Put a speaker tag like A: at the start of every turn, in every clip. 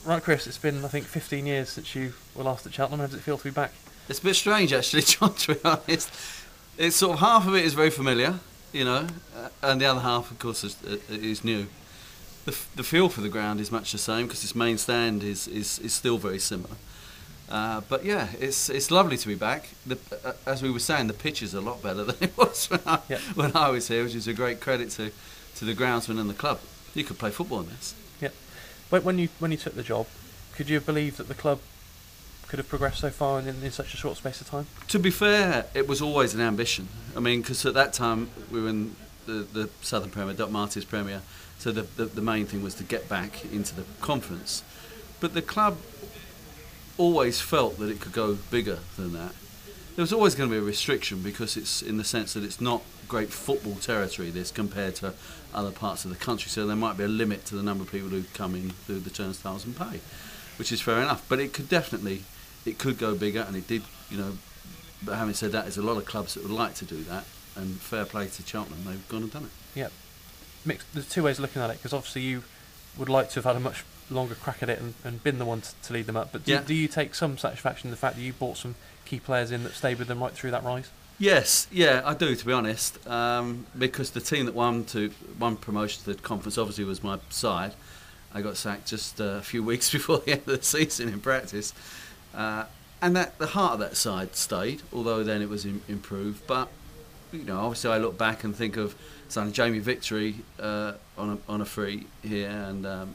A: Right, Chris, it's been, I think, 15 years since you were last at Cheltenham. How does it feel to be back?
B: It's a bit strange, actually, John, to be honest. It's sort of half of it is very familiar, and the other half, of course, is new. The feel for the ground is much the same because its main stand is still very similar. But yeah, it's lovely to be back. As we were saying, the pitch is a lot better than it was when I was here, which is a great credit to the groundsman and the club. You could play football in this.
A: Yeah. But when you took the job, could you have believed that the club could have progressed so far in such a short space of time?
B: To be fair, it was always an ambition. I mean, because at that time we were in the Southern Premier, Doc Martins Premier, so the main thing was to get back into the conference. But the club always felt that it could go bigger than that. There was always going to be a restriction because it's in the sense that it's not great football territory, this, compared to other parts of the country, so there might be a limit to the number of people who come in through the turnstiles and pay, which is fair enough. But it could go bigger, and it did, but having said that, there's a lot of clubs that would like to do that, and fair play to Cheltenham, they've gone and done it.
A: Yeah. There's two ways of looking at it, because obviously you would like to have had a much longer crack at it and been the one to lead them up, but do you take some satisfaction in the fact that you brought some key players in that stayed with them right through that rise?
B: Yes, yeah, I do, to be honest, because the team that won promotion to the conference obviously was my side. I got sacked just a few weeks before the end of the season in practice, and the heart of that side stayed, although then it was improved. But obviously I look back and think of signing Jamie Victory on a free here, and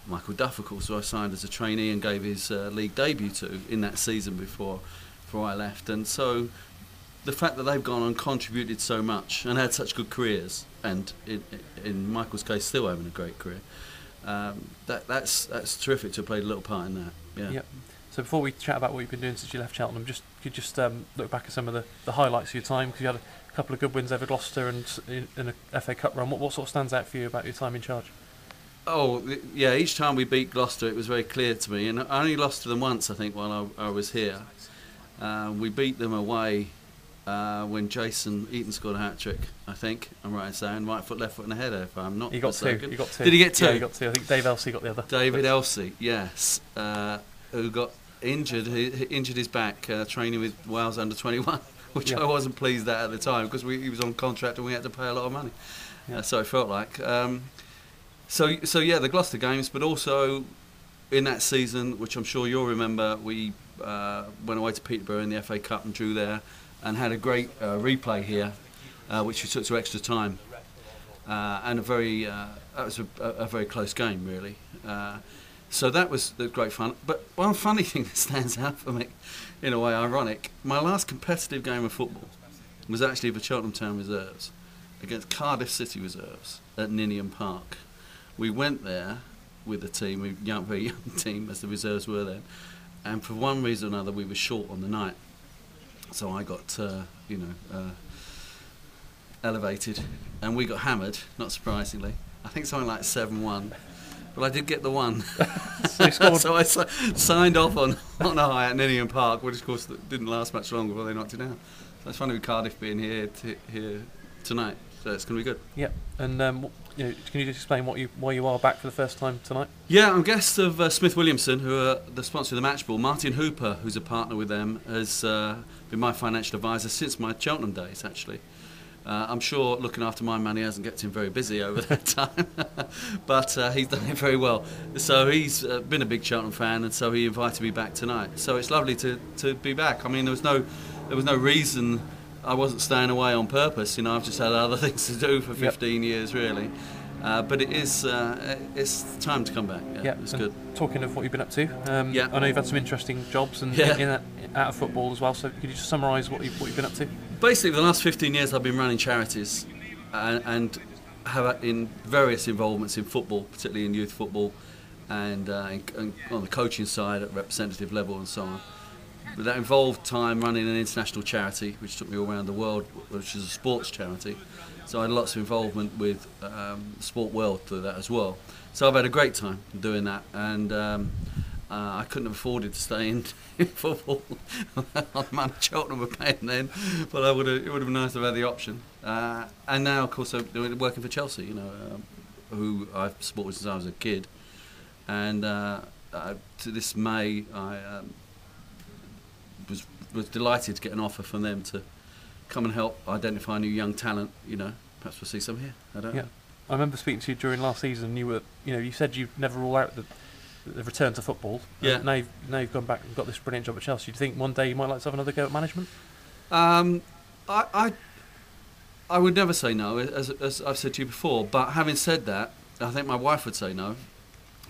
B: Michael Duff, of course, who I signed as a trainee and gave his league debut to in that season before I left. And so the fact that they've gone and contributed so much and had such good careers, and in Michael's case still having a great career, that's terrific to have played a little part in that. Yeah.
A: Yep. So before we chat about what you've been doing since you left Cheltenham, could you just look back at some of the highlights of your time, because you had a couple of good wins over Gloucester and in a FA Cup run. What sort of stands out for you about your time in charge?
B: Oh, yeah, each time we beat Gloucester it was very clear to me, and I only lost to them once, I think, while I was here. We beat them away when Jason Eaton scored a hat-trick, I think, I'm right in saying, right foot, left foot and a header, if I'm not mistaken.
A: He got two.
B: Did he get two?
A: Yeah, he got two. I think Dave Elsey got the other.
B: David Elsey, yes, who got injured. He injured his back training with Wales under-21, which I wasn't pleased at the time, because he was on contract and we had to pay a lot of money. So it felt like. So yeah, the Gloucester games, but also in that season, which I'm sure you'll remember, we went away to Peterborough in the FA Cup and drew there, and had a great replay here, which we took to extra time, and that was a very close game, really. So that was great fun. But one funny thing that stands out for me, in a way ironic, my last competitive game of football was actually for Cheltenham Town reserves against Cardiff City reserves at Ninian Park. We went there with the team, very young team, as the reserves were then, and for one reason or another we were short on the night. So I got, elevated, and we got hammered, not surprisingly. I think something like 7-1, but I did get the one. So I signed off on a high at Ninian Park, which of course didn't last much longer before they knocked it down. So it's funny with Cardiff being here tonight. So it's going to be good.
A: Yeah, and can you just explain why you are back for the first time tonight?
B: Yeah, I'm guest of Smith Williamson, who are the sponsor of the match ball. Martin Hooper, who's a partner with them, has been my financial advisor since my Cheltenham days, actually. I'm sure looking after my money hasn't kept him very busy over that time, but he's done it very well. So he's been a big Cheltenham fan, and so he invited me back tonight. So it's lovely to be back. I mean, there was no reason. I wasn't staying away on purpose, I've just had other things to do for 15 years, really. But it's time to come back. Yeah, it's good.
A: Talking of what you've been up to, I know you've had some interesting jobs and out of football as well. So could you just summarise what you've been up to? Basically,
B: for the last 15 years, I've been running charities and have in various involvements in football, particularly in youth football, and on the coaching side at representative level and so on. But that involved time running an international charity, which took me all around the world, which is a sports charity. So I had lots of involvement with the sport world through that as well. So I've had a great time doing that, and I couldn't have afforded to stay in football on the money Cheltenham were paying then, but it would have been nice to have had the option. And now, of course, I'm working for Chelsea, who I've supported since I was a kid. and to this May, I was delighted to get an offer from them to come and help identify new young talent. Perhaps we'll see some here. I don't know.
A: I remember speaking to you during last season. You said you'd never rule out the return to football.
B: Yeah.
A: Now you've gone back and got this brilliant job at Chelsea. Do you think one day you might like to have another go at management?
B: I would never say no, as I've said to you before. But having said that, I think my wife would say no,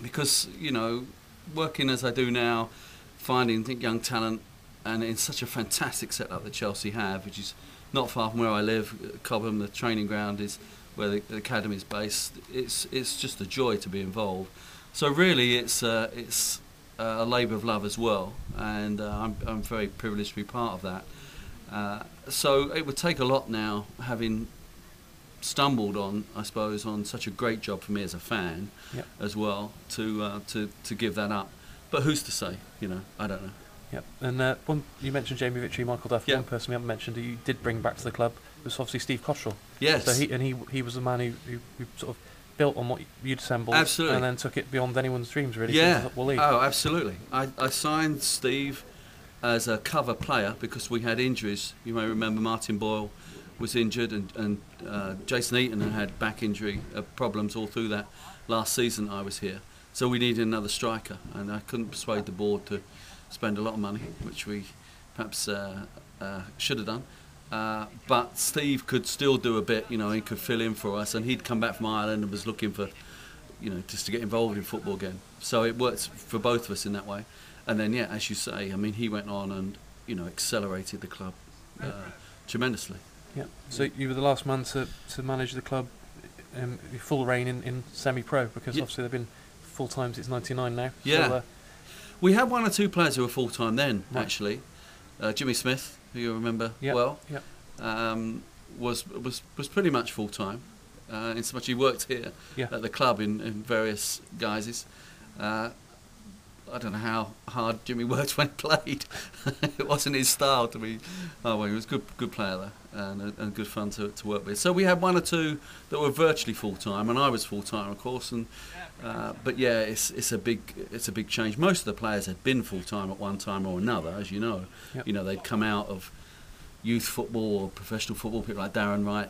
B: because working as I do now, finding young talent, and in such a fantastic setup that Chelsea have, which is not far from where I live, Cobham, the training ground is where the academy is based. It's just a joy to be involved. So really, it's a labour of love as well, and I'm very privileged to be part of that. So it would take a lot now, having stumbled on, I suppose, on such a great job for me as a fan, as well, to give that up. But who's to say? I don't know.
A: Yep. And one you mentioned Jamie Victory, Michael Duff. One person we haven't mentioned who you did bring back to the club was obviously Steve Cottrell.
B: Yes.
A: So he was the man who sort of built on what you'd assembled.
B: Absolutely.
A: And then took it beyond anyone's dreams, really.
B: Yeah.
A: To the Football League.
B: Oh, absolutely. I signed Steve as a cover player because we had injuries. You may remember Martin Boyle was injured, and Jason Eaton had back injury problems all through that last season I was here. So we needed another striker, and I couldn't persuade the board to spend a lot of money, which we perhaps should have done. But Steve could still do a bit, he could fill in for us, and he'd come back from Ireland and was looking for, just to get involved in football again. So it worked for both of us in that way. And then, as you say, he went on and, accelerated the club tremendously.
A: Yeah. So you were the last man to manage the club full reign in semi-pro, because obviously they've been full-time since '99 now.
B: Yeah.
A: So,
B: we had one or two players who were full-time then,
A: right.
B: Actually. Jimmy Smith, who you remember well, was pretty much full-time. In so much he worked here at the club in various guises. I don't know how hard Jimmy worked when he played. It wasn't his style to be. Oh well, he was a good player there, and good fun to work with. So we had one or two that were virtually full time, and I was full time, of course. And but it's a big change. Most of the players had been full time at one time or another, as you know.
A: Yep.
B: They'd come out of youth football or professional football. People like Darren Wright,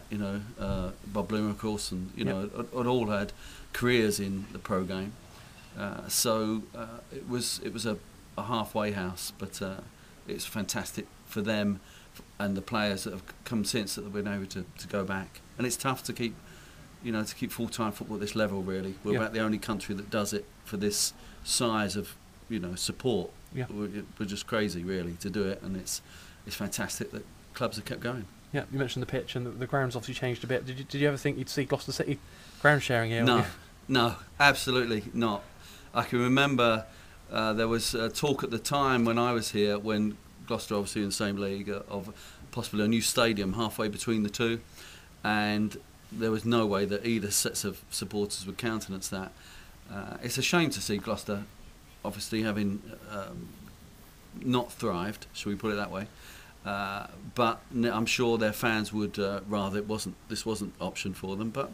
B: Bob Bloomer, of course, and had all had careers in the pro game. So it was a halfway house, but it's fantastic for them and the players that have come since that have been able to go back. And it's tough to keep full-time football at this level. Really, we're about the only country that does it for this size of support. Yeah. We're just crazy, really, to do it, and it's fantastic that clubs have kept going.
A: Yeah, you mentioned the pitch, and the ground's obviously changed a bit. Did you ever think you'd see Gloucester City ground sharing here?
B: No, absolutely not. I can remember there was talk at the time when I was here, when Gloucester obviously in the same league, of possibly a new stadium halfway between the two, and there was no way that either sets of supporters would countenance that. It's a shame to see Gloucester obviously having not thrived, shall we put it that way, but I'm sure their fans would rather this wasn't option for them. But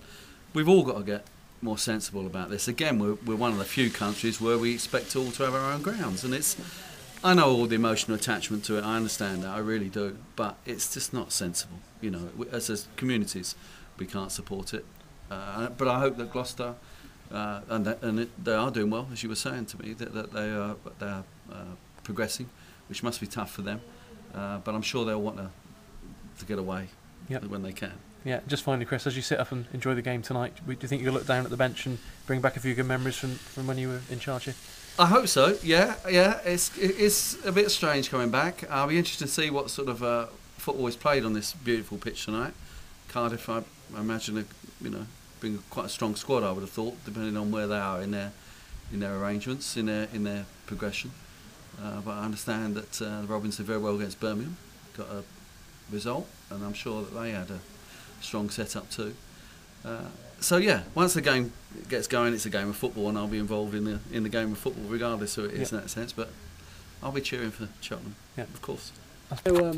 B: we've all got to get more sensible about this. Again, we're one of the few countries where we expect all to have our own grounds, and I know all the emotional attachment to it, I understand that, I really do, but it's just not sensible. As communities, we can't support it. But I hope that Gloucester, they are doing well, as you were saying to me, that they are progressing, which must be tough for them. But I'm sure they'll want to get away when they can.
A: Yeah, just finally, Chris, as you sit up and enjoy the game tonight, do you think you'll look down at the bench and bring back a few good memories from when you were in charge here?
B: I hope so, yeah. It's a bit strange coming back. I'll be interested to see what sort of football is played on this beautiful pitch tonight. Cardiff, I imagine, being quite a strong squad, I would have thought, depending on where they are in their arrangements, in their progression. But I understand that the Robins did very well against Birmingham, got a result, and I'm sure that they had a strong setup too. So once the game gets going, it's a game of football, and I'll be involved in the game of football regardless who it is in that sense. But I'll be cheering for Cheltenham, of course.
A: So,